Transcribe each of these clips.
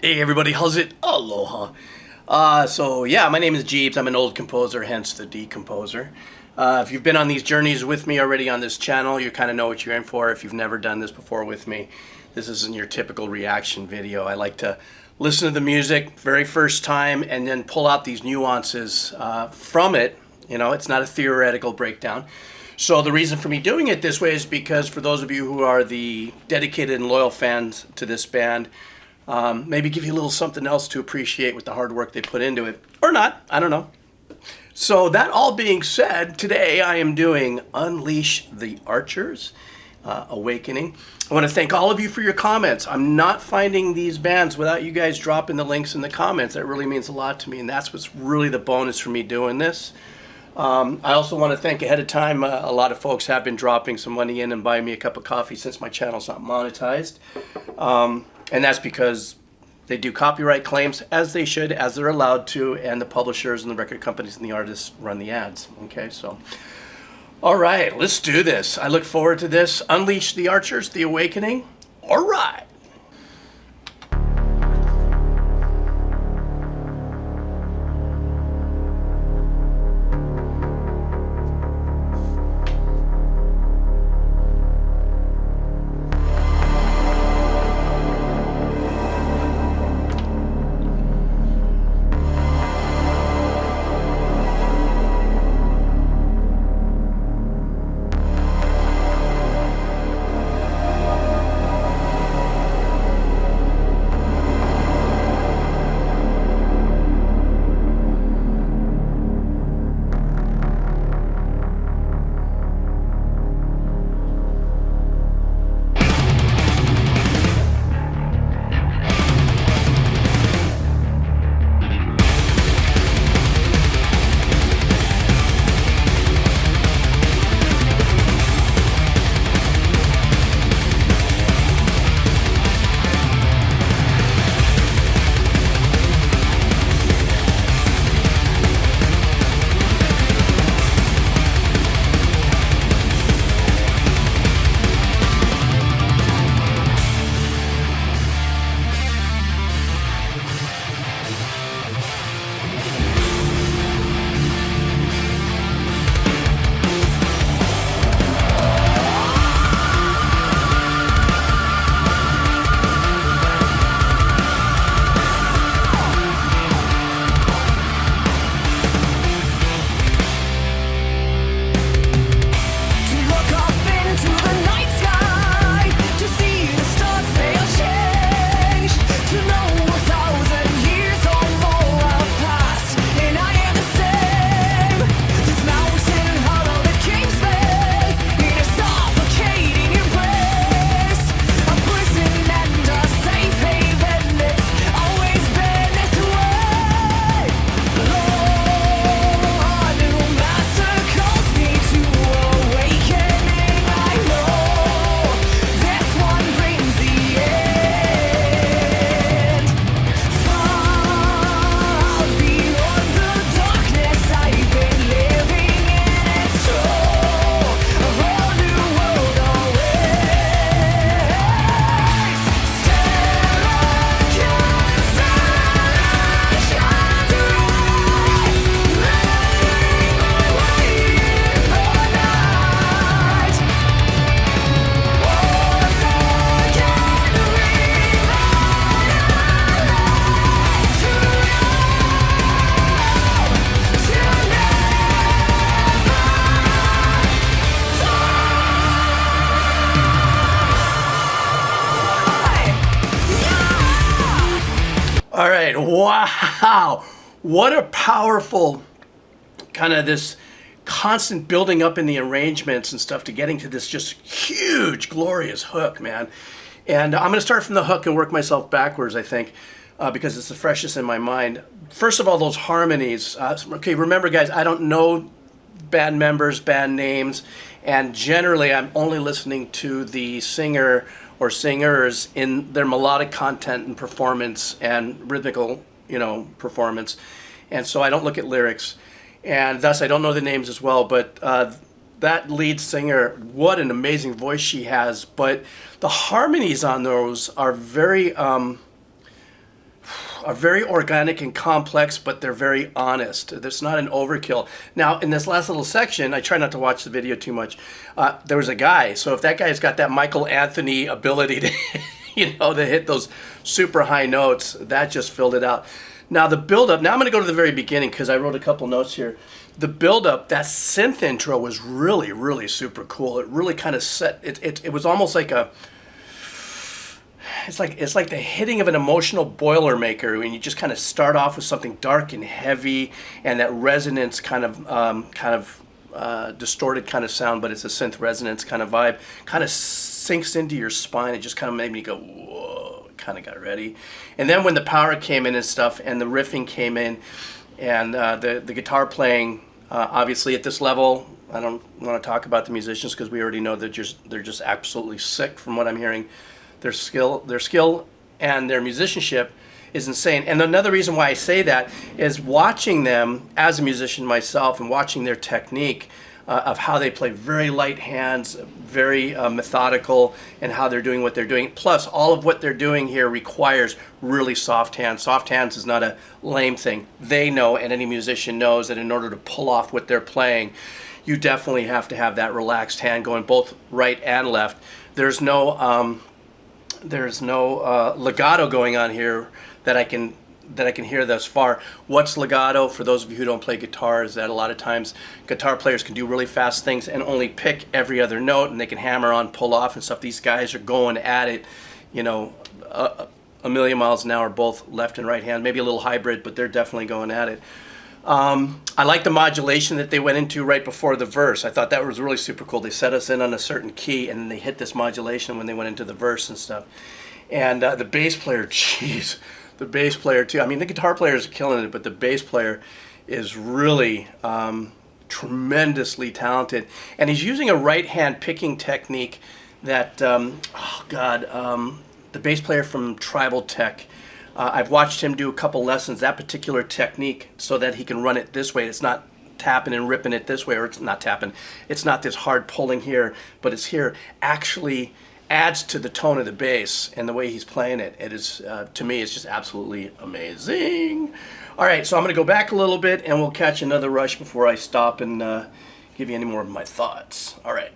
Hey everybody, how's it? Aloha. So yeah, my name is Jeeves. I'm an old composer, hence the decomposer. If you've been on these journeys with me already on this channel, you kind of know what you're in for. If you've never done this before with me, this isn't your typical reaction video. I like to listen to the music very first time and then pull out these nuances from it. You know, it's not a theoretical breakdown. So the reason for me doing it this way is because for those of you who are the dedicated and loyal fans to this band, maybe give you a little something else to appreciate with the hard work they put into it. Or not, I don't know. So that all being said, today I am doing Unleash the Archers, Awakening. I want to thank all of you for your comments. I'm not finding these bands without you guys dropping the links in the comments. That really means a lot to me, and that's what's really the bonus for me doing this. I also want to thank ahead of time, a lot of folks have been dropping some money in and buying me a cup of coffee since my channel's not monetized. And that's because they do copyright claims, as they should, as they're allowed to, and the publishers and the record companies and the artists run the ads. Okay, so. All right, let's do this. I look forward to this. Unleash the Archers, the Awakening. All right. All right, wow. What a powerful kind of this constant building up in the arrangements and stuff to getting to this just huge, glorious hook, man. And I'm going to start from the hook and work myself backwards, I think, because it's the freshest in my mind. First of all, those harmonies. Okay, remember, guys, I don't know band members, band names, and generally I'm only listening to the singer or singers in their melodic content and performance and rhythmical, performance. And so I don't look at lyrics, and thus I don't know the names as well, but that lead singer, what an amazing voice she has. But the harmonies on those are very are very organic and complex, but they're very honest. There's not an overkill. Now, in this last little section, I try not to watch the video too much. There was a guy, so if that guy's got that Michael Anthony ability to, to hit those super high notes, that just filled it out. Now the build-up, now I'm going to go to the very beginning because I wrote a couple notes here. The build-up, that synth intro was really, really super cool. It really kind of set, it was almost like it's like the hitting of an emotional Boilermaker when you just kind of start off with something dark and heavy and that resonance kind of distorted kind of sound, but it's a synth resonance kind of vibe, kind of sinks into your spine. It just kind of made me go, whoa, kind of got ready. And then when the power came in and stuff and the riffing came in and the guitar playing, obviously at this level, I don't want to talk about the musicians because we already know that they're just absolutely sick from what I'm hearing. Their skill and their musicianship is insane. And another reason why I say that is watching them as a musician myself and watching their technique of how they play very light hands, very methodical, and how they're doing what they're doing. Plus, all of what they're doing here requires really soft hands. Soft hands is not a lame thing. They know, and any musician knows, that in order to pull off what they're playing, you definitely have to have that relaxed hand going both right and left. There's no legato going on here that I can hear thus far. What's legato? For those of you who don't play guitar, is that a lot of times guitar players can do really fast things and only pick every other note, and they can hammer on, pull off and stuff. These guys are going at it, a million miles an hour, both left and right hand. Maybe a little hybrid, but they're definitely going at it. I like the modulation that they went into right before the verse. I thought that was really super cool. They set us in on a certain key, and then they hit this modulation when they went into the verse and stuff. And the bass player, jeez, the bass player too. I mean, the guitar player is killing it, but the bass player is really tremendously talented. And he's using a right-hand picking technique that, the bass player from Tribal Tech, I've watched him do a couple lessons, that particular technique, so that he can run it this way. It's not tapping and ripping it this way, or it's not tapping. It's not this hard pulling here, but it's here. Actually adds to the tone of the bass and the way he's playing it. It is, to me, it's just absolutely amazing. All right, so I'm going to go back a little bit, and we'll catch another rush before I stop and give you any more of my thoughts. All right.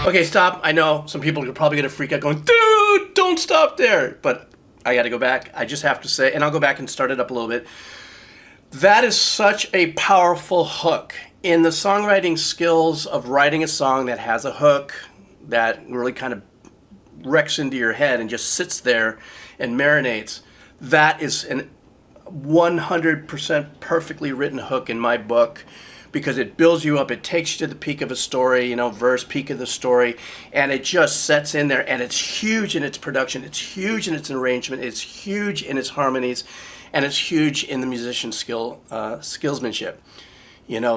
Okay, stop. I know some people are probably going to freak out going, dude, don't stop there. But I got to go back. I just have to say, and I'll go back and start it up a little bit. That is such a powerful hook. In the songwriting skills of writing a song that has a hook that really kind of wrecks into your head and just sits there and marinates, that is an 100% perfectly written hook in my book, because it builds you up. It takes you to the peak of a story, verse, peak of the story, and it just sets in there, and it's huge in its production, it's huge in its arrangement, it's huge in its harmonies, and it's huge in the musician's skillsmanship.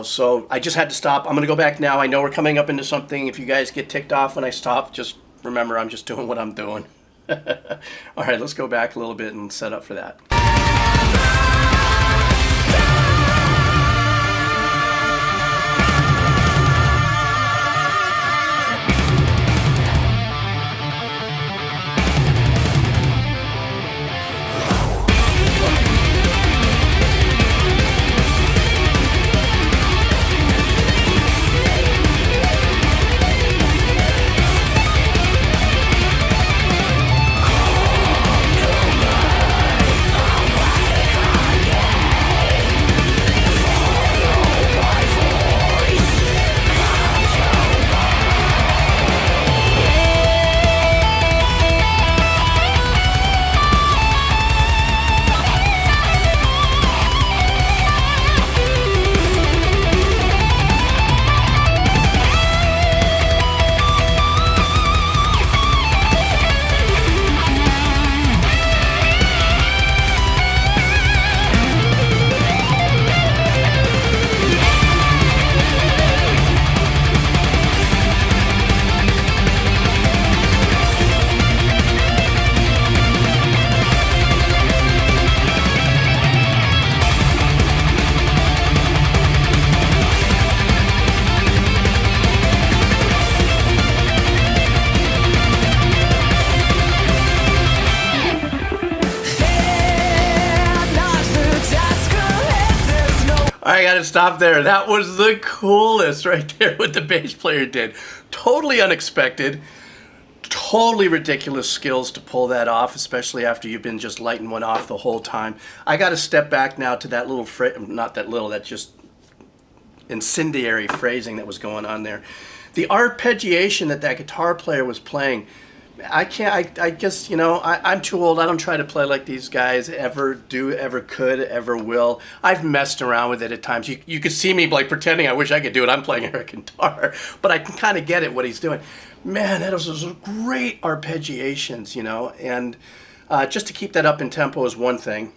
So I just had to stop. I'm going to go back now. I know we're coming up into something. If you guys get ticked off when I stop, just remember I'm just doing what I'm doing. All right, let's go back a little bit and set up for that. I gotta stop there. That was the coolest right there, what the bass player did. Totally unexpected, totally ridiculous skills to pull that off, especially after you've been just lighting one off the whole time. I gotta step back now to that little, not that little, that just incendiary phrasing that was going on there. The arpeggiation that that guitar player was playing, I can't, I guess, I'm too old. I don't try to play like these guys ever do, ever could, ever will. I've messed around with it at times. You could see me like pretending I wish I could do it. I'm playing air guitar, but I can kind of get it, what he's doing. Man, that was great arpeggiations, and just to keep that up in tempo is one thing.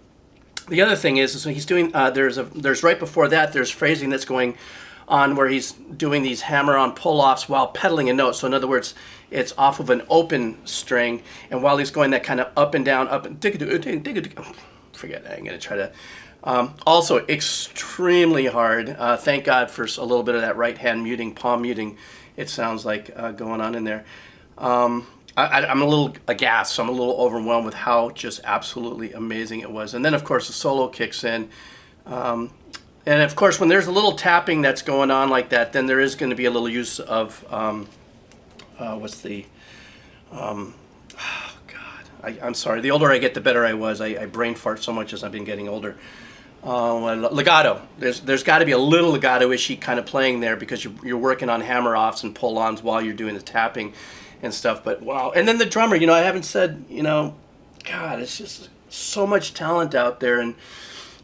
The other thing is he's doing, there's right before that, there's phrasing that's going on where he's doing these hammer-on pull-offs while pedaling a note. So in other words, it's off of an open string, and while he's going that kind of up and down, up and forget it, I'm going to try to. Also, extremely hard. Thank God for a little bit of that right hand muting, palm muting, it sounds like going on in there. I'm a little aghast, so I'm a little overwhelmed with how just absolutely amazing it was. And then, of course, the solo kicks in. And of course, when there's a little tapping that's going on like that, then there is going to be a little use of, oh God, I'm sorry. The older I get, the better I was. I brain fart so much as I've been getting older. Legato. There's got to be a little legato-ishy kind of playing there because you're working on hammer-offs and pull-ons while you're doing the tapping and stuff. But wow. And then the drummer, I haven't said, God, it's just so much talent out there.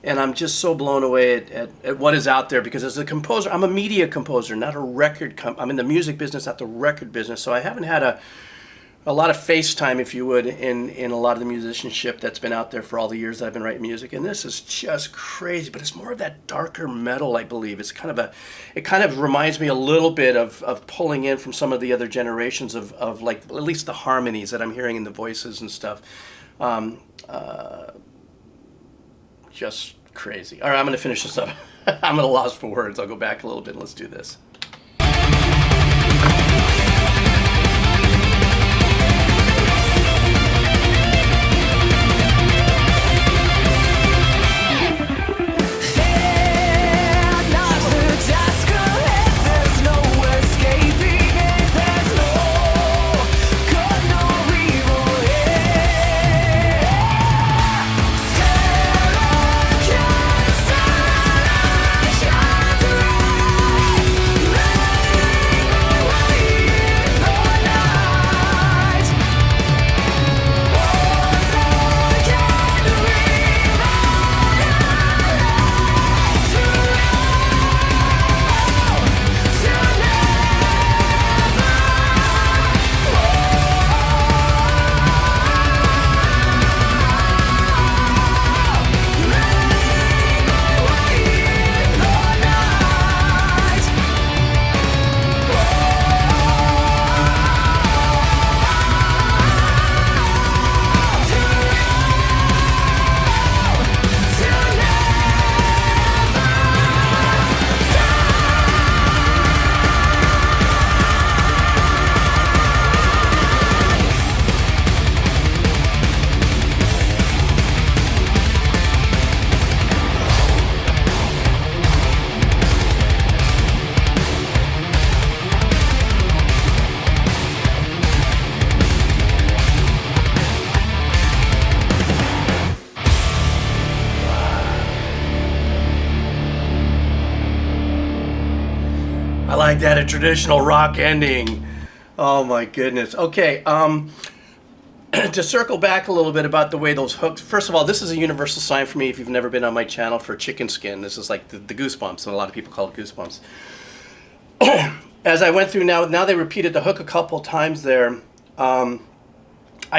And I'm just so blown away at what is out there, because as a composer, I'm a media composer, not a record. I'm in the music business, not the record business. So I haven't had a lot of face time, if you would, in a lot of the musicianship that's been out there for all the years that I've been writing music. And this is just crazy, but it's more of that darker metal, I believe. It kind of reminds me a little bit of pulling in from some of the other generations of like at least the harmonies that I'm hearing in the voices and stuff. Just crazy. All right, I'm going to finish this up. I'm at a loss for words. I'll go back a little bit and let's do this. I like that, a traditional rock ending. Oh my goodness. Okay, to circle back a little bit about the way those hooks, first of all, this is a universal sign for me if you've never been on my channel for chicken skin. This is like the goosebumps, and a lot of people call it goosebumps. As I went through now they repeated the hook a couple times there. I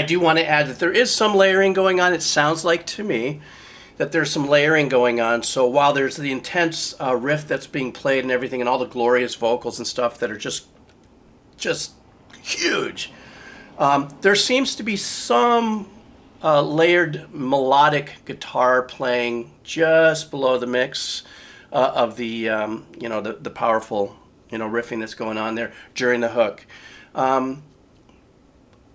do want to add that there is some layering going on, it sounds like to me, that there's some layering going on. So while there's the intense riff that's being played and everything, and all the glorious vocals and stuff that are just huge, there seems to be some layered melodic guitar playing just below the mix of the the powerful riffing that's going on there during the hook.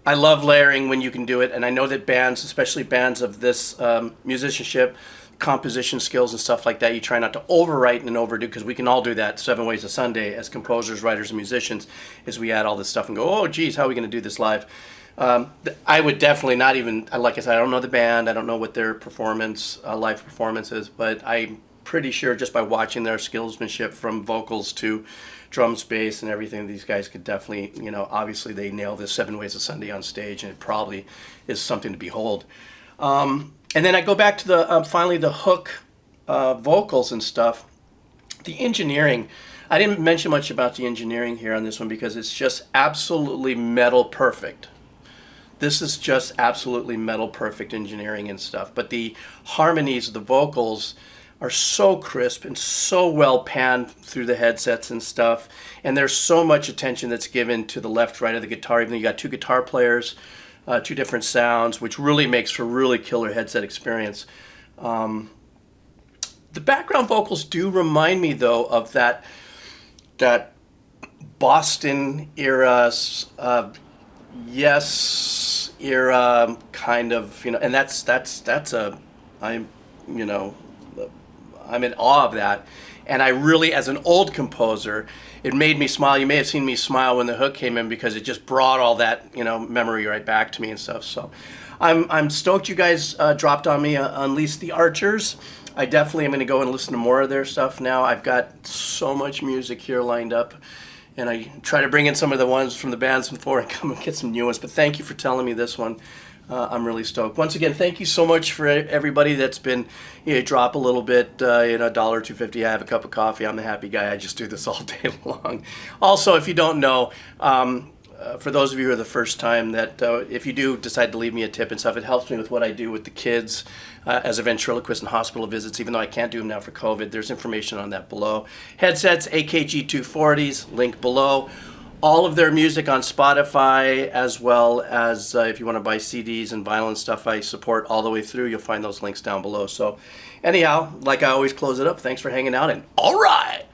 I love layering when you can do it, and I know that bands, especially bands of this musicianship, composition skills and stuff like that. You try not to overwrite and overdo, because we can all do that 7 ways to Sunday as composers, writers, and musicians, is we add all this stuff and go, oh geez, how are we going to do this live? I would definitely not even, like I said, I don't know the band, I don't know what their performance, live performance is, but I'm pretty sure just by watching their skillsmanship from vocals to drums, bass, and everything, these guys could definitely, obviously they nail this 7 Ways to Sunday on stage, and it probably is something to behold. And then I go back to the finally the hook vocals and stuff. The engineering, I didn't mention much about the engineering here on this one because it's just absolutely metal perfect. This is just absolutely metal perfect engineering and stuff. But the harmonies of the vocals are so crisp and so well panned through the headsets and stuff. And there's so much attention that's given to the left, right of the guitar, even though you got 2 guitar players. 2 different sounds, which really makes for a really killer headset experience. The background vocals do remind me, though, of that Boston era, Yes era kind of, and I'm in awe of that. And I really, as an old composer, it made me smile. You may have seen me smile when the hook came in because it just brought all that, memory right back to me and stuff. So I'm stoked you guys dropped on me Unleash the Archers. I definitely am going to go and listen to more of their stuff now. I've got so much music here lined up, and I try to bring in some of the ones from the bands before and come and get some new ones. But thank you for telling me this one. I'm really stoked. Once again, thank you so much for everybody that's been, drop a little bit, $1, $2.50. I have a cup of coffee. I'm the happy guy. I just do this all day long. Also, if you don't know, for those of you who are the first time, that if you do decide to leave me a tip and stuff, it helps me with what I do with the kids as a ventriloquist and hospital visits, even though I can't do them now for COVID. There's information on that below. Headsets, AKG 240s, link below. All of their music on Spotify, as well as if you want to buy CDs and vinyl and stuff, I support all the way through. You'll find those links down below. So anyhow, like I always close it up, thanks for hanging out, and all right!